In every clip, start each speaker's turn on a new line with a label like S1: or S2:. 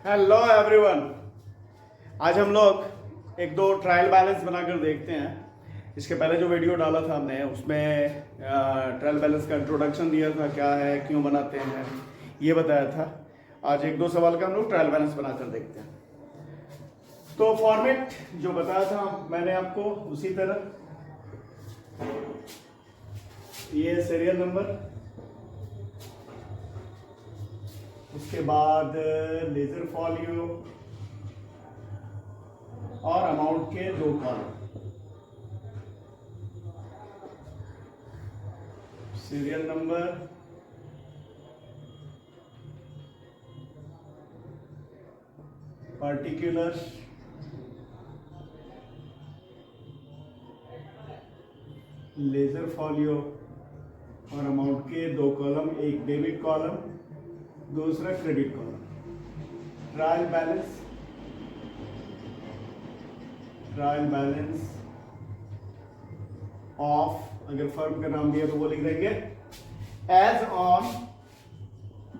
S1: Hello everyone. आज हम लोग एक दो ट्रायल बैलेंस बनाकर देखते हैं। इसके पहले जो वीडियो डाला था हमने उसमें ट्रायल बैलेंस का इंट्रोडक्शन दिया था, क्या है, क्यों बनाते हैं, ये बताया था। आज एक दो सवाल का हम लोग ट्रायल बैलेंस बनाकर देखते हैं। तो फॉर्मेट जो बताया था मैंने आपको उसी तरह, ये सीरियल नंबर, उसके बाद लेजर फॉलियो और अमाउंट के दो column. Serial number, particular, ledger folio और अमाउंट के दो कॉलम, एक डेबिट कॉलम दूसरा credit column. Trial balance of, अगर फर्म का नाम दिया तो वो लिख देंगे एज ऑन,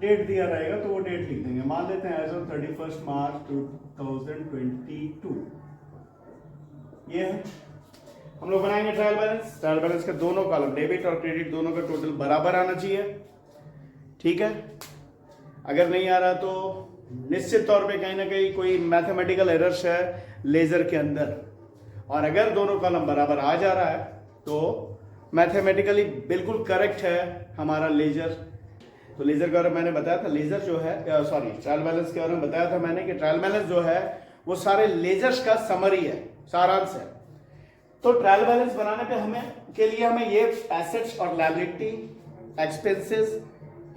S1: डेट दिया रहेगा तो वो डेट लिख देंगे। मान लेते हैं एज ऑन 31 मार्च 2022। ये है, हम लोग बनाएंगे ट्रायल बैलेंस। ट्रायल बैलेंस के दोनों कॉलम, डेबिट और क्रेडिट, दोनों का टोटल बराबर आना चाहिए। ठीक है, अगर नहीं आ रहा तो निश्चित तौर पे कहीं ना कहीं कोई मैथमेटिकल एरर्स है लेजर के अंदर, और अगर दोनों कॉलम बराबर आ जा रहा है तो मैथमेटिकली बिल्कुल करेक्ट है हमारा लेजर। तो लेजर के बारे में मैंने बताया था, लेजर जो है, ट्रायल बैलेंस के बारे में बताया था मैंने कि ट्रायल बैलेंस जो है वो सारे लेजर्स का समरी है, सारांश है। तो ट्रायल बैलेंस बनाने पे हमें ये एसेट्स और लायबिलिटी, एक्सपेंसेस,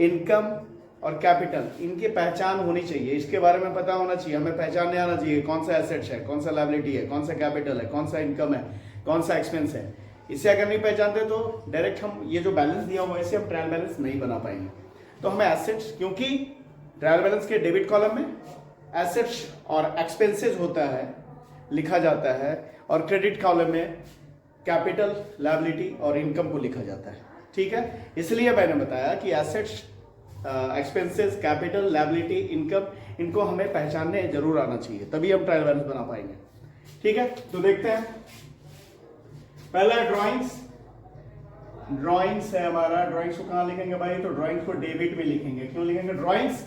S1: इनकम और कैपिटल, इनकी पहचान होनी चाहिए। इसके बारे में पता होना चाहिए, हमें पहचानने आना चाहिए कौन सा एसेट्स है, कौन सा लायबिलिटी है, कौन सा कैपिटल है, कौन सा इनकम है, कौन सा एक्सपेंस है। इसे अगर नहीं पहचानते तो डायरेक्ट हम ये जो बैलेंस दिया हुआ है इसे हम ट्रायल बैलेंस नहीं बना पाएंगे। तो हमें एसेट्स, क्योंकि ट्रायल बैलेंस के डेबिट कॉलम में एसेट्स और एक्सपेंसेस होता है, लिखा जाता है, और क्रेडिट कॉलम में कैपिटल, लायबिलिटी और इनकम को लिखा जाता है। ठीक है, इसलिए मैंने बताया कि assets, expenses, capital, liability, income, इनको हमें पहचानने जरूर आना चाहिए, तभी हम ट्रायल बैलेंस बना पाएंगे। ठीक है, तो देखते हैं। पहला ड्राइंग्स है हमारा। ड्राइंग्स को कहां लिखेंगे भाई? तो ड्राइंग्स को डेबिट में लिखेंगे। क्यों लिखेंगे? ड्राइंग्स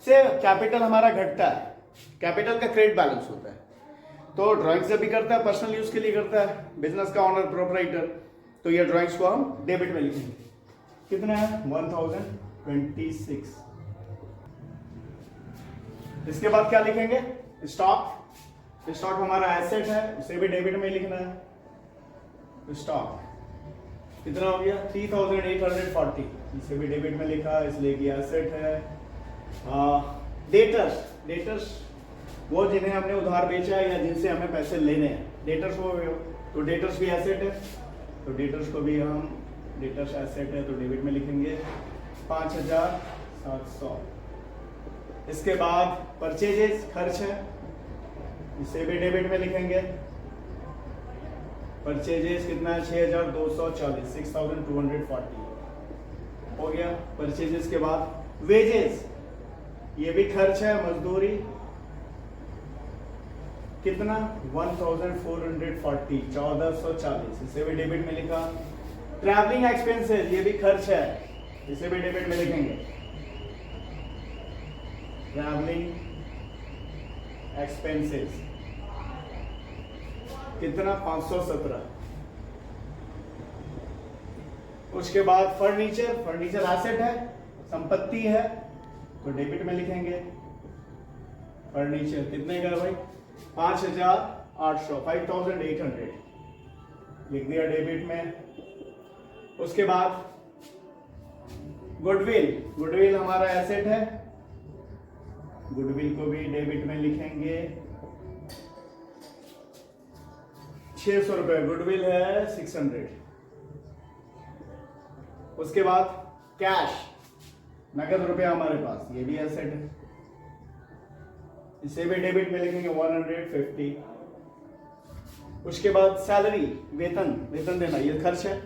S1: से कैपिटल हमारा घटता है, कैपिटल का क्रेडिट बैलेंस होता है। तो ड्राइंग्स जब भी करता है पर्सनल यूज के लिए करता है, बिजनेस का ऑनर, प्रोपराइटर, तो ये ड्राइंग्स को हम डेबिट में लिखेंगे। कितना है? 1026। इसके बाद क्या लिखेंगे? स्टॉक। स्टॉक हमारा एसेट है, उसे भी डेबिट में लिखना है। स्टॉक कितना हो गया? 3840, इसे भी डेबिट में लिखा इसलिए कि एसेट है। डेटर्स वो जिन्हें हमने उधार बेचा है या जिनसे हमें पैसे लेने हैं, डेटर्स हो गए। तो डेटर्स भी एसेट है, तो डेटर्स को भी हम, डेटर्स एसेट है तो डेबिट में लिखेंगे 5700। इसके बाद परचेजेस, खर्च है, इसे भी डेबिट में लिखेंगे। परचेजेस कितना है? 6240, 6240 हो गया परचेजेस के बाद। वेजेस, ये भी खर्च है, मजदूरी, कितना? 1440, 1440, इसे भी डेबिट में लिखा। ट्रैवलिंग एक्सपेंसेस, ये भी खर्च है, इसे भी डेबिट में लिखेंगे। ट्रैवलिंग एक्सपेंसेस कितना? 517। उसके बाद फर्नीचर एसेट है, संपत्ति है, तो डेबिट में लिखेंगे। फर्नीचर कितने का भाई? 5800, 5800 लिख दिया डेबिट में। उसके बाद गुडविल हमारा एसेट है, गुडविल को भी डेबिट में लिखेंगे। 600 रुपए गुडविल है, 600। उसके बाद कैश, नगद रुपया हमारे पास, ये भी एसेट है, इसे भी डेबिट में लिखेंगे 150। उसके बाद सैलरी, वेतन देना, ये खर्च है,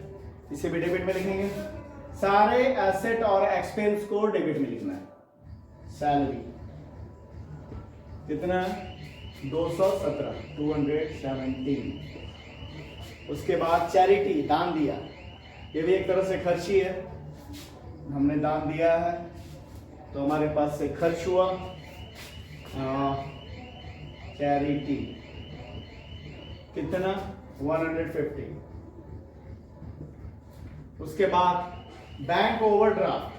S1: इसे भी डेबिट में लिखेंगे। सारे एसेट और एक्सपेंस को डेबिट में लिखना है। सैलरी, कितना 217 217। उसके बाद चैरिटी, दान दिया, ये भी एक तरह से खर्च ही है, हमने दान दिया है तो हमारे पास से खर्च हुआ। चैरिटी कितना 150। उसके बाद बैंक ओवरड्राफ्ट,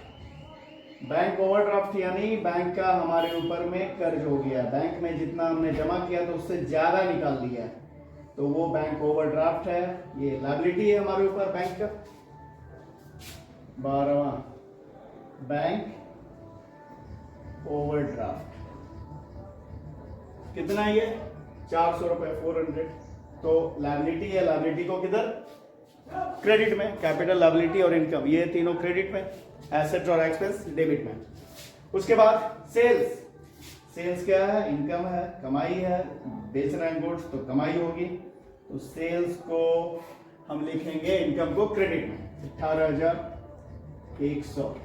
S1: बैंक ओवरड्राफ्ट यानी बैंक का हमारे ऊपर में कर्ज हो गया, बैंक में जितना हमने जमा किया तो उससे ज्यादा निकाल दिया, तो वो बैंक ओवरड्राफ्ट है, ये लायबिलिटी है हमारे ऊपर बैंक का। 12वां बैंक ओवरड्राफ्ट कितना है ये 400 रुपए 400, तो लायबिलिटी है, लायबिलिटी को किधर क्रेडिट में, कैपिटल लायबिलिटी और इनकम ये तीनों क्रेडिट में, एसेट और एक्सपेंस डेबिट में। उसके बाद सेल्स, सेल्स क्या है, इनकम है, कमाई है, बेच रहे हैं गुड्स तो कमाई होगी, तो सेल्स को हम लिखेंगे इनकम को क्रेडिट में 18,100।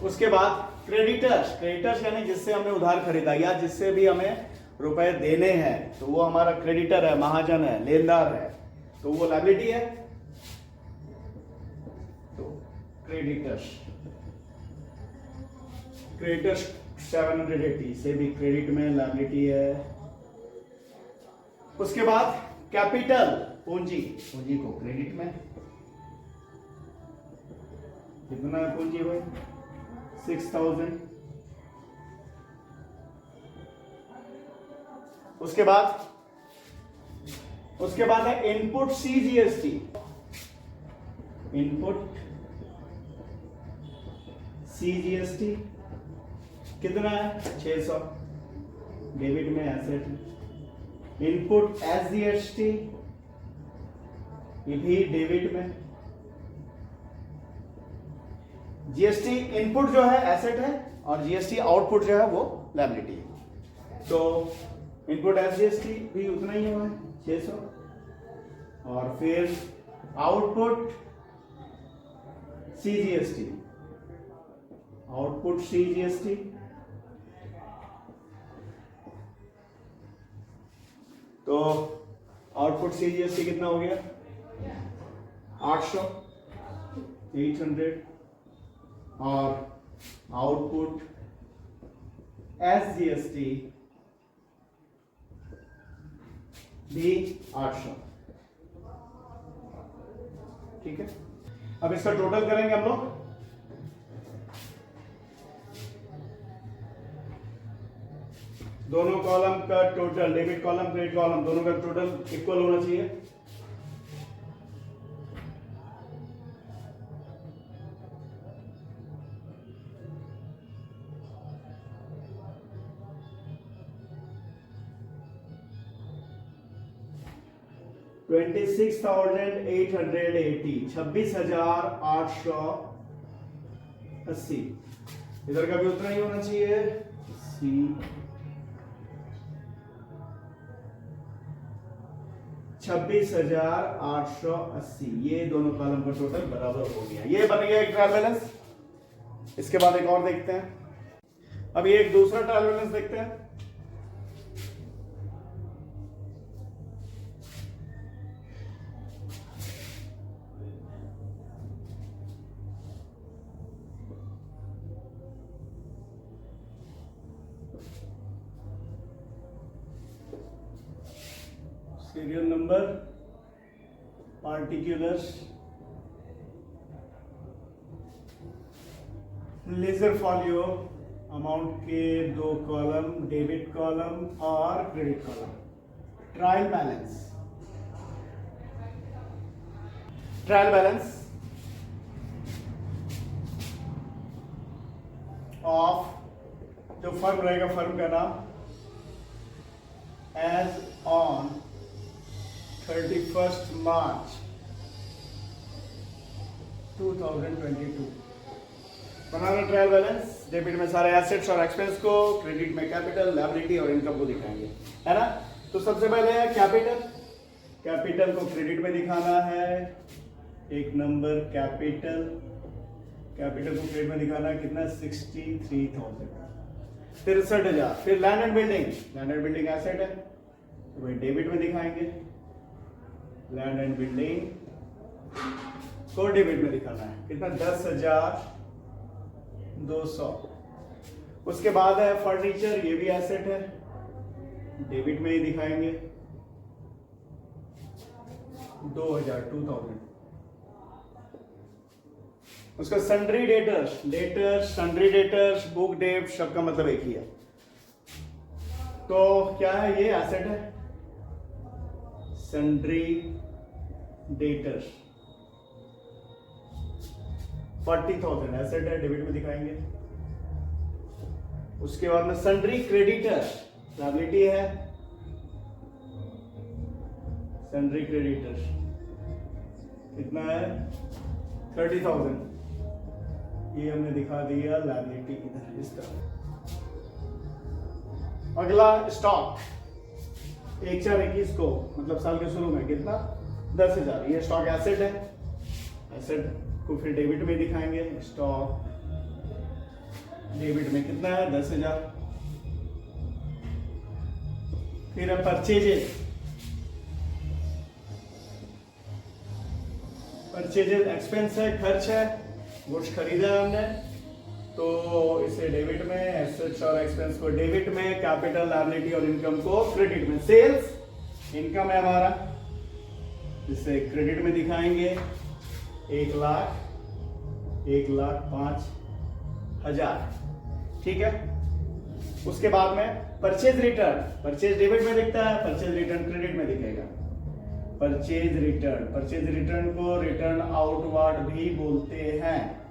S1: उसके बाद क्रेडिटर्स, क्रेडिटर्स यानी जिससे हमने उधार खरीदा या जिससे भी हमें रुपए देने हैं तो वो हमारा क्रेडिटर है, महाजन है, लेनदार है, तो वो लायबिलिटी है, तो क्रेडिटर्स, क्रेडिटर्स 780 से भी क्रेडिट में लायबिलिटी है। उसके बाद कैपिटल, पूंजी, पूंजी को क्रेडिट में, कितना पूंजी भाई 6000। उसके बाद है इनपुट सीजीएसटी, इनपुट सीजीएसटी कितना है 600, डेबिट में एसेट। इनपुट एसजीएसटी ये भी डेबिट में। जीएसटी इनपुट जो है एसेट है और जीएसटी आउटपुट जो है वो लायबिलिटी है, तो इनपुट एसजीएसटी भी उतना ही हुआ है 600, और फिर आउटपुट सीजीएसटी, आउटपुट सीजीएसटी तो आउटपुट सीजीएसटी कितना हो गया 800 800, और आउटपुट एसजीएसटी भी 800। ठीक है, अब इसका टोटल करेंगे हम लोग। दोनों कॉलम का total, debit column credit column दोनों का टोटल इक्वल होना चाहिए। $26,880, 26,880, इधर का भी उतना ही होना चाहिए। सी 26,880, ये दोनों कॉलम का टोटल बराबर हो गया, ये बन गया एक ट्रायल बैलेंस। इसके बाद एक और देखते हैं, अब ये एक दूसरा ट्रायल बैलेंस देखते हैं। Serial number, particulars, ledger folio, amount के दो कॉलम, डेबिट कॉलम और credit column. Trial balance, trial balance of, जो फर्म रहेगा फर्म का नाम, एज ऑन 31st March 2022। बनाना ट्रायल बैलेंस, डेबिट में सारे एसेट्स और एक्सपेंस को, क्रेडिट में कैपिटल, लायबिलिटी और इनकम को दिखाएंगे, है ना। तो सबसे पहले है कैपिटल, कैपिटल को क्रेडिट में दिखाना है, एक नंबर कैपिटल, कैपिटल को क्रेडिट में दिखाना है कितना 63,000। 63,000। फिर land and building, land and building asset है तो वही डेबिट में दिखाएंगे, लैंड एंड बिल्डिंग को डेबिट में दिखाना है। कितना? 10,200। उसके बाद है फर्नीचर, ये भी एसेट है, डेबिट में ही दिखाएंगे 2,000। उसका sundry debtors, sundry debtors, book debt सबका मतलब एक ही है। तो क्या है? ये एसेट है, सन्ड्री डेटर्स 40,000 एसेट है, डेबिट में दिखाएंगे। उसके बाद में सन्ड्री क्रेडिटर्स लायबिलिटी है, सन्ड्री क्रेडिटर्स कितना है? 30,000, ये हमने दिखा दिया लायबिलिटी इधर इस तरह। अगला स्टॉक 1/4/21 को मतलब साल के शुरू में कितना? 10,000। ये स्टॉक एसेट है, एसेट को फिर डेबिट में दिखाएंगे। स्टॉक डेबिट में कितना है? 10,000। फिर है परचेजेस, परचेजेस एक्सपेंस है, खर्च है, गुड्स खरीदा है हमने तो इसे डेबिट में, एसेट्स और एक्सपेंस को डेबिट में, कैपिटल लायबिलिटी और इनकम को क्रेडिट में। सेल्स इनकम है हमारा, इसे क्रेडिट में दिखाएंगे 1,05,000। ठीक है। उसके बाद में परचेज रिटर्न, परचेज डेबिट में दिखता है, परचेज रिटर्न क्रेडिट में दिखेगा। परचेज रिटर्न को रिटर्न आउटवर्ड भी बोलते हैं।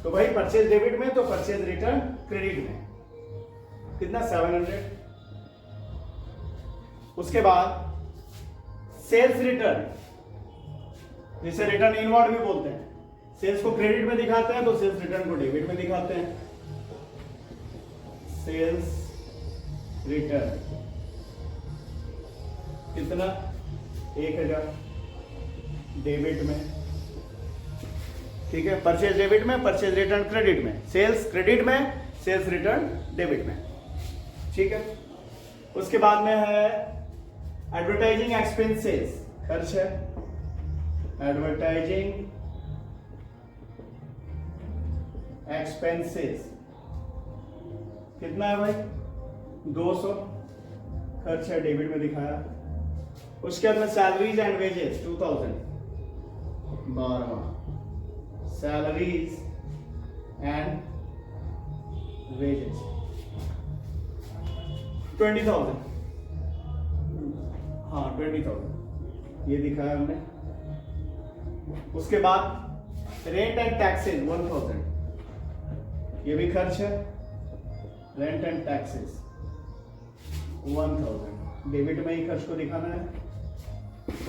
S1: तो भाई परचेज डेबिट में तो परचेज रिटर्न क्रेडिट में कितना? 700। उसके बाद सेल्स रिटर्न, जिसे रिटर्न इनवर्ड भी बोलते हैं। सेल्स को क्रेडिट में दिखाते हैं तो सेल्स रिटर्न को डेबिट में दिखाते हैं। सेल्स रिटर्न कितना? 1,000 डेबिट में। ठीक है। परचेज डेबिट में, परचेज रिटर्न क्रेडिट में, सेल्स क्रेडिट में, सेल्स रिटर्न डेबिट में। ठीक है। उसके बाद में है एडवर्टाइजिंग एक्सपेंसेस, खर्च है, एडवर्टाइजिंग एक्सपेंसेस कितना है भाई? 200, खर्च है, डेबिट में दिखाया। उसके बाद में सैलरीज एंड वेजेस 2000, 12वां सैलरीज एंड वेजेस 20,000, हाँ 20,000 ये दिखाया हमने। उसके बाद रेंट एंड टैक्सेस 1,000, ये भी खर्च है, रेंट एंड टैक्सेस 1,000 डेबिट में ही खर्च को दिखाना है।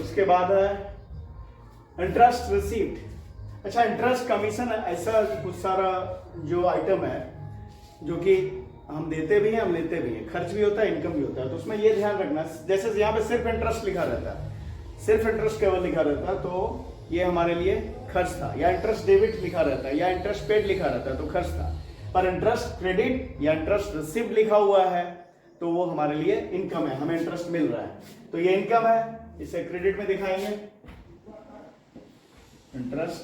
S1: उसके बाद है इंटरेस्ट रिसीव्ड। अच्छा, इंटरेस्ट कमीशन ऐसा कुछ सारा जो आइटम है जो कि हम देते भी हैं, हम लेते भी हैं, खर्च भी होता है, इनकम भी होता है। तो उसमें ये ध्यान रखना, जैसे यहाँ पे सिर्फ इंटरेस्ट लिखा रहता है, सिर्फ इंटरेस्ट केवल लिखा रहता है तो ये हमारे लिए खर्च था, या इंटरेस्ट डेबिट लिखा रहता है, या इंटरेस्ट पेड लिखा रहता है तो खर्च था। पर इंटरेस्ट क्रेडिट या इंटरेस्ट रिसीव्ड लिखा हुआ है तो वो हमारे लिए इनकम है, हमें इंटरेस्ट मिल रहा है तो ये इनकम है, इसे क्रेडिट में दिखाएंगे। इंटरेस्ट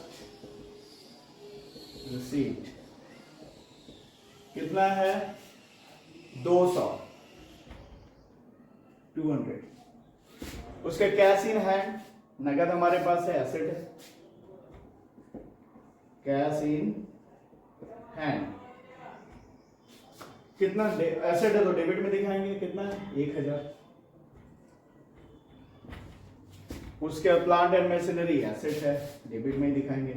S1: रिसीव्ड कितना है? 200। उसके कैश इन हैंड, नगद हमारे पास है, एसेट है, कैश इन हैंड कितना? एसेट है तो डेबिट में दिखाएंगे, कितना है? 1,000। उसके प्लांट एंड मशीनरी एसेट है, डेबिट में ही दिखाएंगे,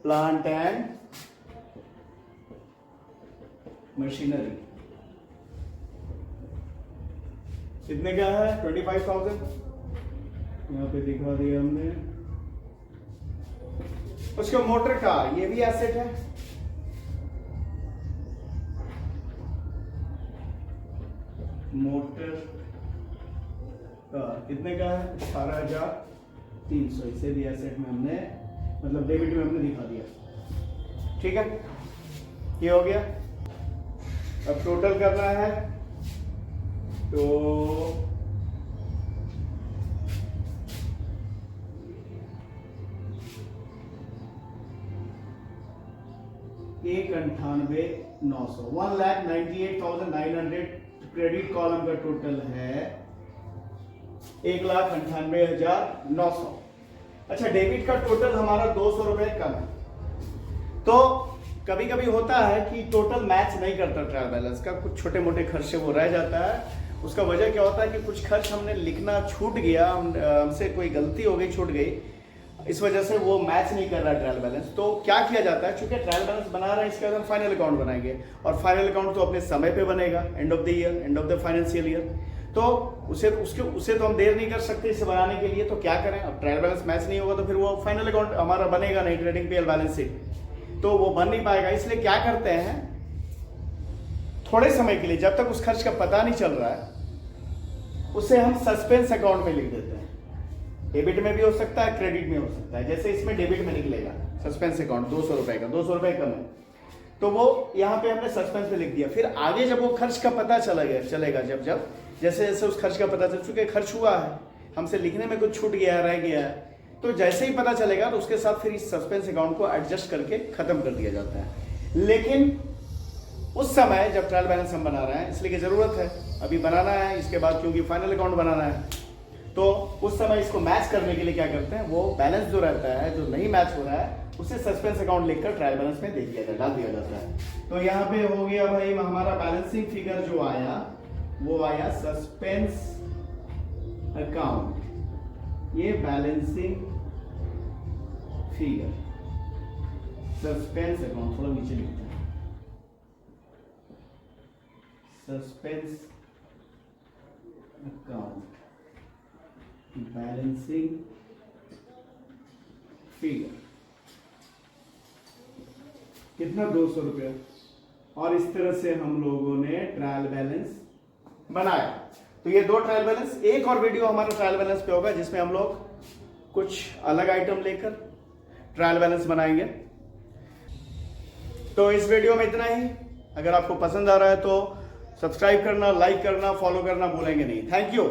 S1: प्लांट एंड मशीनरी कितने का है? 25,000 यहाँ पे दिखा दिया हमने। उसका मोटर कार, ये भी एसेट है, मोटर कार कितने का है? 18,300, इसे भी एसेट में हमने मतलब डेबिट में हमने दिखा दिया। ठीक है, ये हो गया। अब टोटल करना है तो एक 98,900 1,98,900 क्रेडिट कॉलम का टोटल है 1,98,900। अच्छा, डेबिट का टोटल हमारा 200 रुपए कम है। तो कभी कभी होता है कि टोटल मैच नहीं करता ट्रायल बैलेंस का, कुछ छोटे मोटे खर्चे वो रह जाता है। उसका वजह क्या होता है कि कुछ खर्च हमने लिखना छूट गया, हमसे कोई गलती हो गई, छूट गई, इस वजह से वो मैच नहीं कर रहा है ट्रायल बैलेंस। तो क्या किया जाता है, चूंकि ट्रायल बैलेंस बना रहे हैं, इसके बाद हम फाइनल अकाउंट बनाएंगे, और फाइनल अकाउंट तो अपने समय पे बनेगा, end of the year, end of the financial year. तो उसे तो हम देर नहीं कर सकते इसे बनाने के लिए। तो क्या करें, अब ट्रायल बैलेंस मैच नहीं होगा तो फिर वो फाइनल अकाउंट हमारा बनेगा नहीं, ट्रेडिंग पीएल बैलेंस शीट, तो वो बन नहीं पाएगा। इसलिए क्या करते हैं, थोड़े समय के लिए, जब तक उस खर्च का पता नहीं चल रहा है, उसे हम सस्पेंस अकाउंट में लिख देते हैं। डेबिट में भी हो सकता है, क्रेडिट में हो सकता है। जैसे इसमें डेबिट में निकलेगा सस्पेंस अकाउंट 200 रुपए का, 200 रुपए कम है, तो वो यहाँ पे हमने सस्पेंस में लिख दिया। फिर आगे जब वो खर्च का पता चलेगा, जब जैसे जैसे उस खर्च का पता चल चुके, खर्च हुआ है, हमसे लिखने में कुछ छूट गया, रह गया है, तो जैसे ही पता चलेगा तो उसके साथ फिर इस सस्पेंस अकाउंट को एडजस्ट करके खत्म कर दिया जाता है। लेकिन उस समय जब ट्रायल बैलेंस हम बना रहे हैं, इसलिए कि जरूरत है, अभी बनाना है, इसके बाद क्योंकि फाइनल अकाउंट बनाना है, तो उस समय इसको मैच करने के लिए क्या करते हैं, वो बैलेंस जो रहता है, जो नहीं मैच हो रहा है, उसे सस्पेंस अकाउंट लिखकर ट्रायल बैलेंस में दे दिया जाता, डाल दिया जाता है। तो यहाँ पे हो गया भाई हमारा बैलेंसिंग फिगर जो आया, वो आया सस्पेंस अकाउंट। ये बैलेंसिंग फिगर सस्पेंस अकाउंट, थोड़ा नीचे लिखते हैं, सस्पेंस अकाउंट बैलेंसिंग फिगर कितना, 200 रुपया। और इस तरह से हम लोगों ने ट्रायल बैलेंस बनाया। तो ये 2 ट्रायल बैलेंस, एक और वीडियो हमारा ट्रायल बैलेंस पे होगा जिसमें हम लोग कुछ अलग आइटम लेकर ट्रायल बैलेंस बनाएंगे। तो इस वीडियो में इतना ही। अगर आपको पसंद आ रहा है तो सब्सक्राइब करना, लाइक करना, फॉलो करना भूलेंगे नहीं। Thank you.